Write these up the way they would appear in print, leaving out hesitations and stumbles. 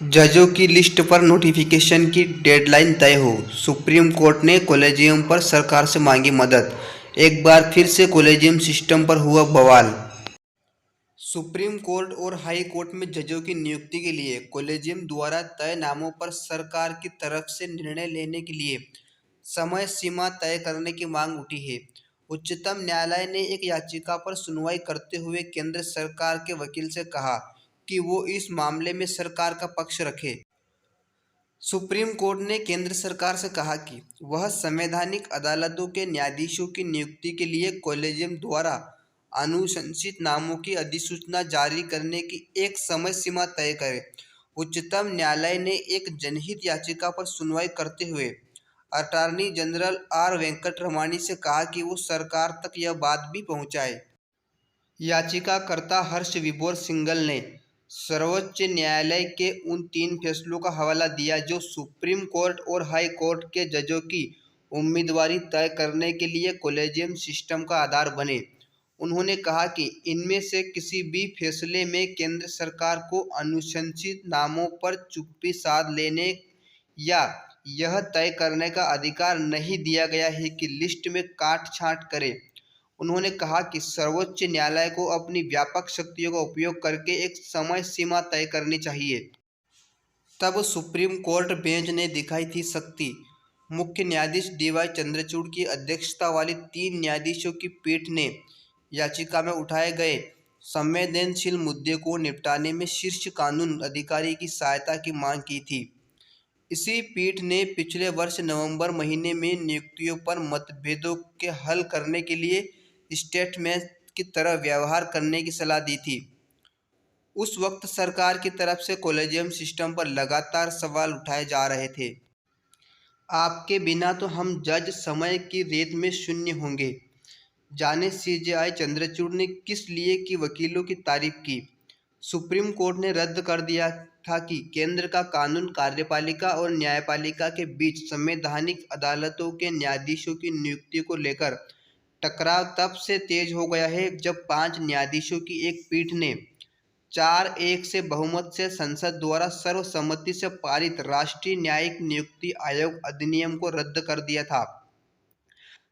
जजों की लिस्ट पर नोटिफिकेशन की डेडलाइन तय हो। सुप्रीम कोर्ट ने कॉलेजियम पर सरकार से मांगी मदद। एक बार फिर से कॉलेजियम सिस्टम पर हुआ बवाल। सुप्रीम कोर्ट और हाई कोर्ट में जजों की नियुक्ति के लिए कॉलेजियम द्वारा तय नामों पर सरकार की तरफ से निर्णय लेने के लिए समय सीमा तय करने की मांग उठी है। उच्चतम न्यायालय ने एक याचिका पर सुनवाई करते हुए केंद्र सरकार के वकील से कहा कि वो इस मामले में सरकार का पक्ष रखे। सुप्रीम कोर्ट ने केंद्र सरकार से कहा कि वह संवैधानिक अदालतों के न्यायाधीशों की नियुक्ति के लिए कॉलेजियम द्वारा अनुशंसित नामों की अधिसूचना जारी करने की एक समय सीमा तय करे। उच्चतम न्यायालय ने एक जनहित याचिका पर सुनवाई करते हुए अटॉर्नी जनरल आर वेंकटरमणी से कहा कि वो सरकार तक यह बात भी पहुंचाए। याचिकाकर्ता हर्ष विबोर सिंघल ने सर्वोच्च न्यायालय के उन 3 फैसलों का हवाला दिया जो सुप्रीम कोर्ट और हाई कोर्ट के जजों की उम्मीदवारी तय करने के लिए कॉलेजियम सिस्टम का आधार बने। उन्होंने कहा कि इनमें से किसी भी फैसले में केंद्र सरकार को अनुशंसित नामों पर चुप्पी साध लेने या यह तय करने का अधिकार नहीं दिया गया है कि लिस्ट में काट-छांट करे। उन्होंने कहा कि सर्वोच्च न्यायालय को अपनी व्यापक शक्तियों का उपयोग करके एक समय सीमा तय करनी चाहिए। तब सुप्रीम कोर्ट बेंच ने दिखाई थी शक्ति। मुख्य न्यायाधीश डी.वाई. चंद्रचूड़ की अध्यक्षता वाली 3 न्यायाधीशों की पीठ ने याचिका में उठाए गए संवेदनशील मुद्दे को निपटाने में शीर्ष कानून अधिकारी की सहायता की मांग की थी। इसी पीठ ने पिछले वर्ष नवंबर महीने में नियुक्तियों पर मतभेदों के हल करने के लिए स्टेटमेंट की तरह व्यवहार करने की सलाह दी थी। उस वक्त सरकार की तरफ से कॉलेजियम सिस्टम पर लगातार सवाल उठाए जा रहे थे। आपके बिना तो हम जज समय की रेत में शून्य होंगे। जाने सीजेआई चंद्रचूड़ ने किस लिए की वकीलों की तारीफ की। सुप्रीम कोर्ट ने रद्द कर दिया था कि केंद्र का कानून कार्यपालिका और न्यायपालिका के बीच संवैधानिक अदालतों के न्यायाधीशों की नियुक्ति को लेकर टकराव तब से तेज हो गया है जब 5 न्यायाधीशों की एक पीठ ने 4-1 से बहुमत से संसद द्वारा सर्वसम्मति से पारित राष्ट्रीय न्यायिक नियुक्ति आयोग अधिनियम को रद्द कर दिया था।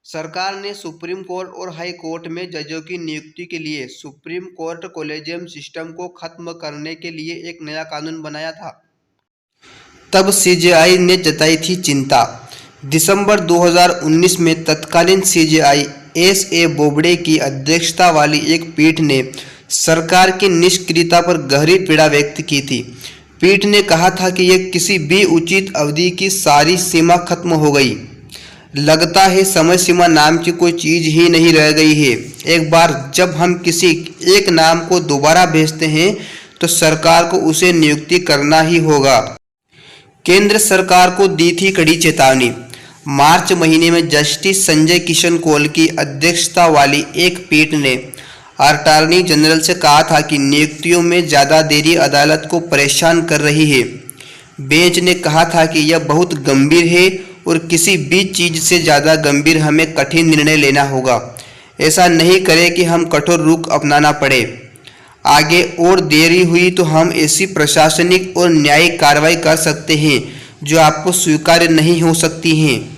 सरकार ने सुप्रीम कोर्ट और हाई कोर्ट में जजों की नियुक्ति के लिए सुप्रीम कोर्ट कॉलेजियम सिस्टम को खत्म करने के लिए एक नया कानून बनाया था। तब सीजेआई ने जताई थी चिंता। दिसंबर 2019 में तत्कालीन सीजेआई एस.ए. बोबडे की अध्यक्षता वाली एक पीठ ने सरकार की निष्क्रियता पर गहरी पीड़ा व्यक्त की थी। पीठ ने कहा था कि यह किसी भी उचित अवधि की सारी सीमा खत्म हो गई। लगता है समय सीमा नाम की कोई चीज ही नहीं रह गई है। एक बार जब हम किसी एक नाम को दोबारा भेजते हैं तो सरकार को उसे नियुक्ति करना ही होगा। केंद्र सरकार को दी थी कड़ी चेतावनी। मार्च महीने में जस्टिस संजय किशन कौल की अध्यक्षता वाली एक पीठ ने अटॉर्नी जनरल से कहा था कि नियुक्तियों में ज़्यादा देरी अदालत को परेशान कर रही है। बेंच ने कहा था कि यह बहुत गंभीर है और किसी भी चीज़ से ज़्यादा गंभीर हमें कठिन निर्णय लेना होगा। ऐसा नहीं करें कि हम कठोर रुख अपनाना पड़े। आगे और देरी हुई तो हम ऐसी प्रशासनिक और न्यायिक कार्रवाई कर सकते हैं जो आपको स्वीकार्य नहीं हो सकती हैं।